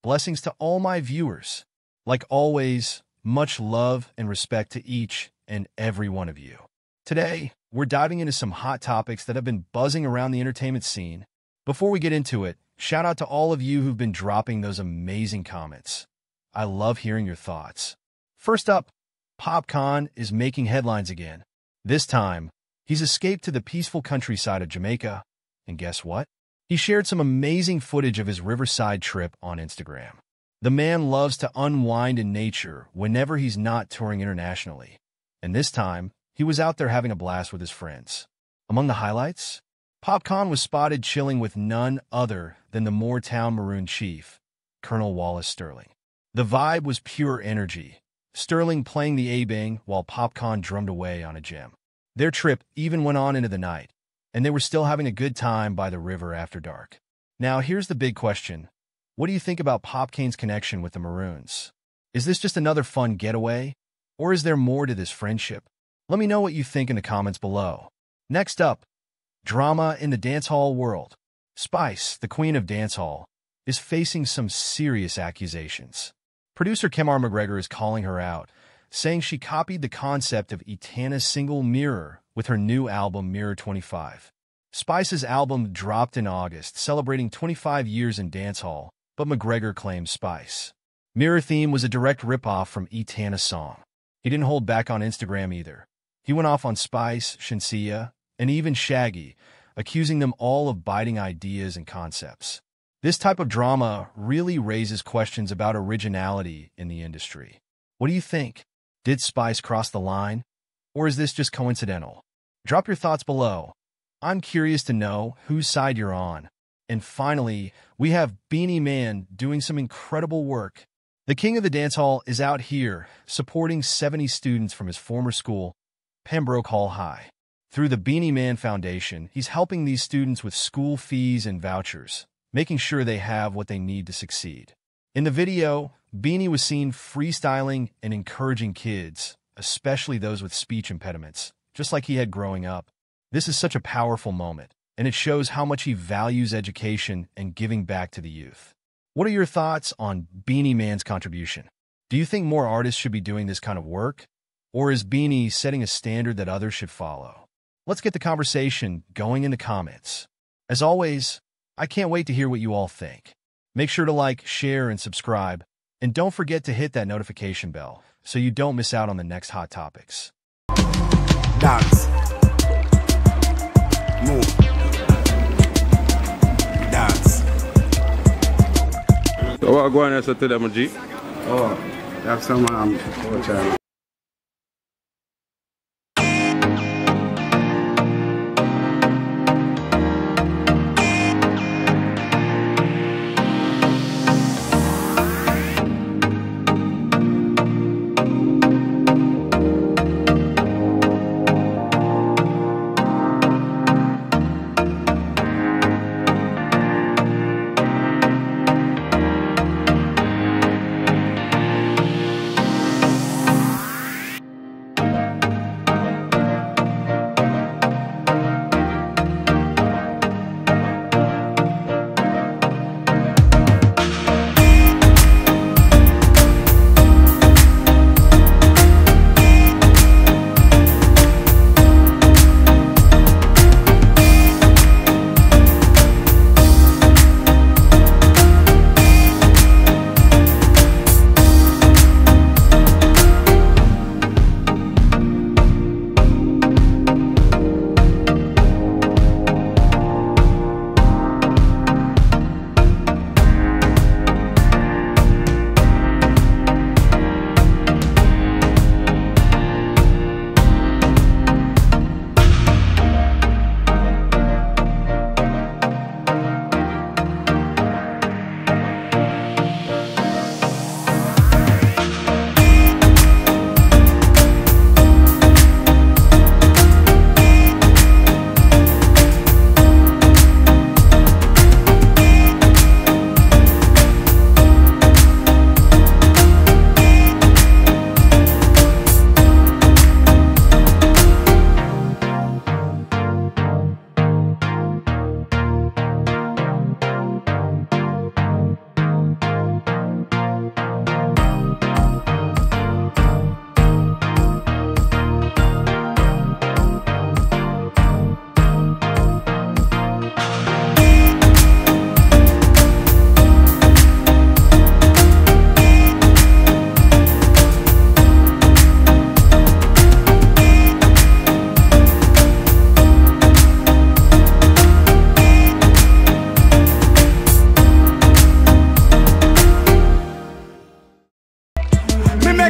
Blessings to all my viewers. Like always, much love and respect to each and every one of you. Today, we're diving into some hot topics that have been buzzing around the entertainment scene. Before we get into it, shout out to all of you who've been dropping those amazing comments. I love hearing your thoughts. First up, Popcaan is making headlines again. This time, he's escaped to the peaceful countryside of Jamaica, and guess what? He shared some amazing footage of his riverside trip on Instagram. The man loves to unwind in nature whenever he's not touring internationally, and this time, he was out there having a blast with his friends. Among the highlights, Popcaan was spotted chilling with none other than the Moortown Maroon chief, Colonel Wallace Sterling. The vibe was pure energy, Sterling playing the A-bang while Popcaan drummed away on a gem. Their trip even went on into the night, and they were still having a good time by the river after dark. Now, here's the big question. What do you think about Popcaan's connection with the Maroons? Is this just another fun getaway, or is there more to this friendship? Let me know what you think in the comments below. Next up, drama in the dancehall world. Spice, the queen of dancehall, is facing some serious accusations. Producer Kemar McGregor is calling her out, saying she copied the concept of Etana's single Mirror with her new album Mirror 25. Spice's album dropped in August, celebrating 25 years in dancehall, but McGregor claims Spice. Mirror theme was a direct ripoff from Etana's song. He didn't hold back on Instagram either. He went off on Spice, Shinsia, and even Shaggy, accusing them all of biting ideas and concepts. This type of drama really raises questions about originality in the industry. What do you think? Did Spice cross the line? Or is this just coincidental? Drop your thoughts below. I'm curious to know whose side you're on. And finally, we have Beenie Man doing some incredible work. The king of the dancehall is out here supporting 70 students from his former school, Pembroke Hall High. Through the Beenie Man Foundation, he's helping these students with school fees and vouchers, making sure they have what they need to succeed. In the video, Beenie was seen freestyling and encouraging kids, especially those with speech impediments, just like he had growing up. This is such a powerful moment, and it shows how much he values education and giving back to the youth. What are your thoughts on Beenie Man's contribution? Do you think more artists should be doing this kind of work? Or is Beenie setting a standard that others should follow? Let's get the conversation going in the comments. As always, I can't wait to hear what you all think. Make sure to like, share, and subscribe. And don't forget to hit that notification bell so you don't miss out on the next hot topics. Dance. Move. Dance. So what go on here to them, G? Oh, that's some culture.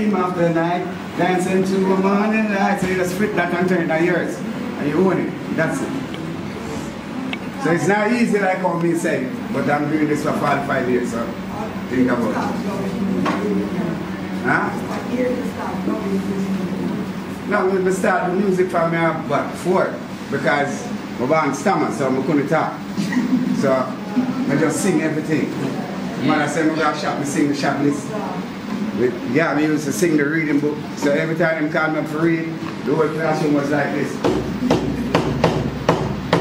dream of the night, dancing to the morning light. So you just flip that and turn it on yours. And you own it. That's it. So it's not easy like how me say, but I'm doing this for 45 years, so think about it. Huh? No, we start the music from me about 4 because my band stammer, so I couldn't talk. So I just sing everything. When I say I'm going to shop, I sing the shop list. Yeah, I used to sing the reading book. So every time they called me up for read, the whole classroom was like this.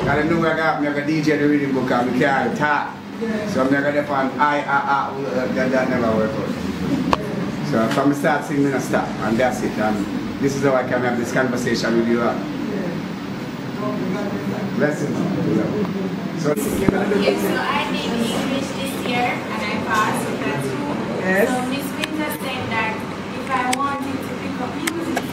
I didn't know where I got me, I got DJ the reading book and we can't talk. So I'm going to go on that never worked out. So from the start singing, I stop, and that's it. And this is how I can have this conversation with you all. Blessings. So, yes, so I did English this year and I passed with that too. Yes. So Miss Winter said that if I wanted to pick up music,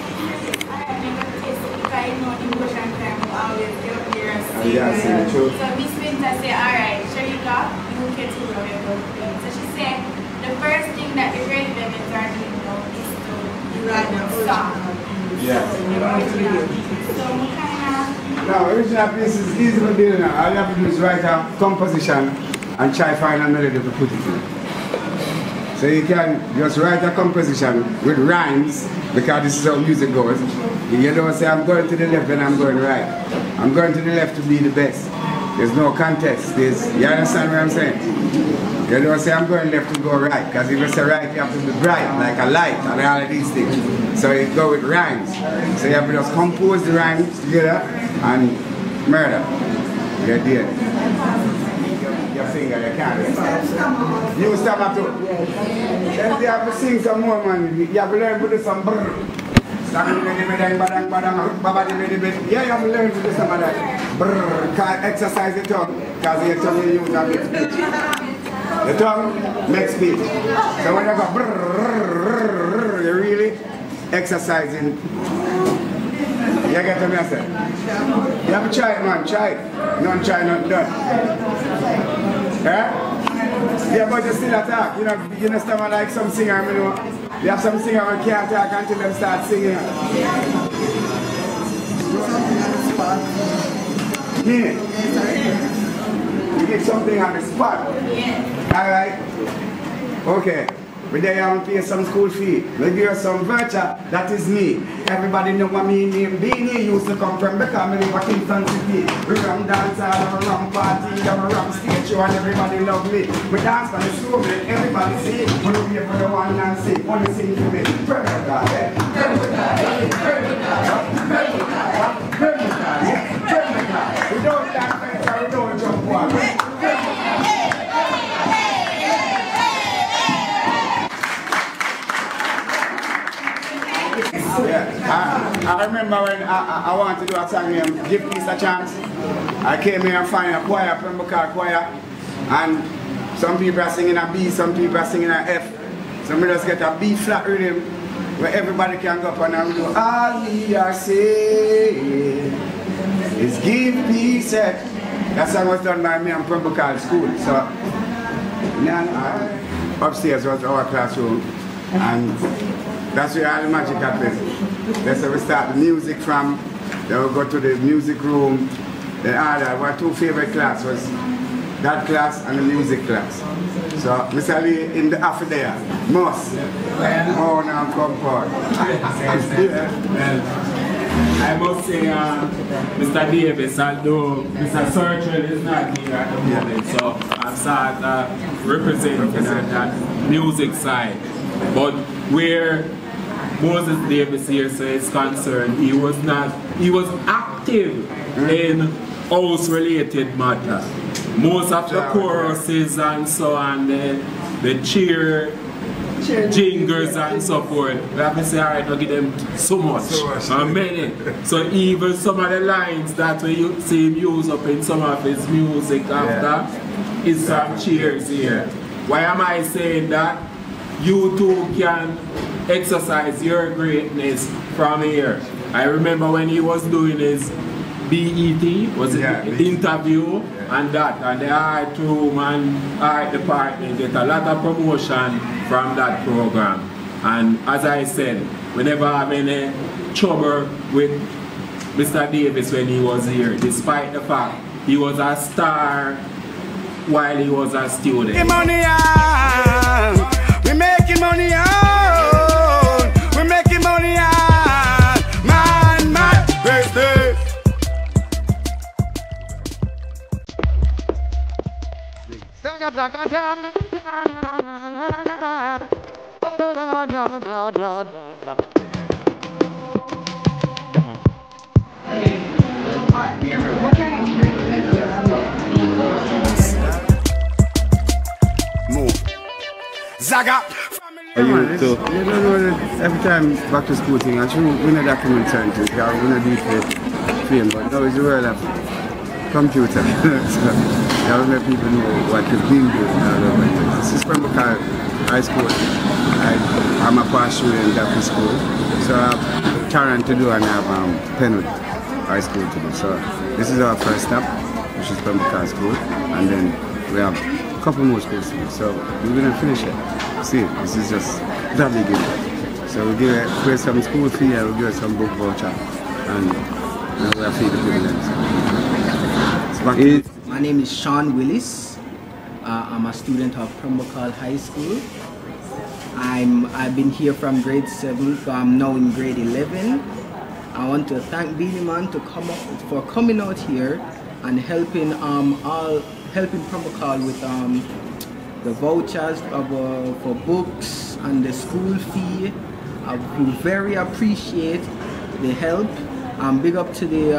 I make a test. If I know English and time, I always get up here and sing. Yeah, So Miss Winter said, alright, Sharika, you get to know your girlfriend. So she said, the first thing that the great women are doing now is to write a song. yeah. So we kind of... Now, original piece is easy to do now. All you have to do is write a composition and try find a melody to put it in. So you can just write a composition with rhymes, because this is how music goes. You don't say, I'm going to the left and I'm going right. I'm going to the left to be the best. There's no contest. You understand what I'm saying? You don't say, I'm going left to go right, because if you say right, you have to be bright, like a light, and all of these things. So you go with rhymes. So you have to just compose the rhymes together and murder. You're dead. Your finger, you can't. You stop too. Then you have to sing some more, man. You have to learn to do some brrr. Yeah, you have to learn to do some of that. Brrr. Exercise the tongue, because your tongue you use a bit. The tongue makes speech. So when you go brrr, you're really exercising. You get the message? You have to try it, man. Try it. None try, none done. Yeah, but you still attack. You know, someone like some singer, you know. You have some singer who can't talk until them start singing. You get something on the spot. Alright? Okay. We there and pay some school fee. We give you some virtual. That is me. Everybody know what me name Beenie used to come from, because me live in Kingston City. We rum dance hall, we rum party, we rum stage show, and everybody love me. We dance for the show, everybody see. We don't wait for the one and sing. Only sing to me. Pray with God, eh? Pray with God, eh? Pray with God, pray with God, pray with God, pray with God. We don't dance for we don't jump one. Yeah. I remember when I wanted to do a song named Give Peace a Chance. I came here and found a choir, Popcaan choir, and some people are singing a B, some people are singing a F. So we just get a B flat rhythm where everybody can go up and do all we are saying is give peace. That song was done by me and Popcaan school. So upstairs was our classroom, and that's where all the magic happens. That's where we start the music from. Then we go to the music room. Then all that. Our 2 favorite classes was that class and the music class. So Mr. Lee in the after there, must. Oh, now come forward. I must say, Mr. Davis, although Mr. Sergeant is not here at the moment, so I'm sort of representing that music side. But where Moses Davis here is concerned, he was active in house-related matters. Most of the choruses and so on, the cheer jingles and so forth. We have to say, alright, don't give them so much, and many. So even some of the lines that we see him use up in some of his music after is some cheers here. Why am I saying that? You too can exercise your greatness from here. I remember when he was doing his BET, was it interview and that, and the art room and art department get a lot of promotion from that program. And as I said, we never have any trouble with Mr. Davis when he was here, despite the fact he was a star while he was a student. Money on, we making money on, we making money on, man, birthday. Zaga. You don't know every time back to school thing, actually we know documentary things, we don't do it for fame, but now it's the world of computer. So that will let people know what you've been doing. This is Popcaan High School. I'm a past student in that school. So I have Tarrant to do and I have Penwood High School to do. So this is our first stop, which is Popcaan School, and then we have a couple more schools to do. So we're going to finish it. See, this is just that beginning. So we'll give some school fee and we'll give some book voucher and we'll feed the people. My name is Sean Willis. I'm a student of Popcaan High School. I've been here from grade 7, so I'm now in grade 11. I want to thank Beenie Man for coming out here and helping Popcaan with the vouchers for books and the school fee. I very appreciate the help. Big up to the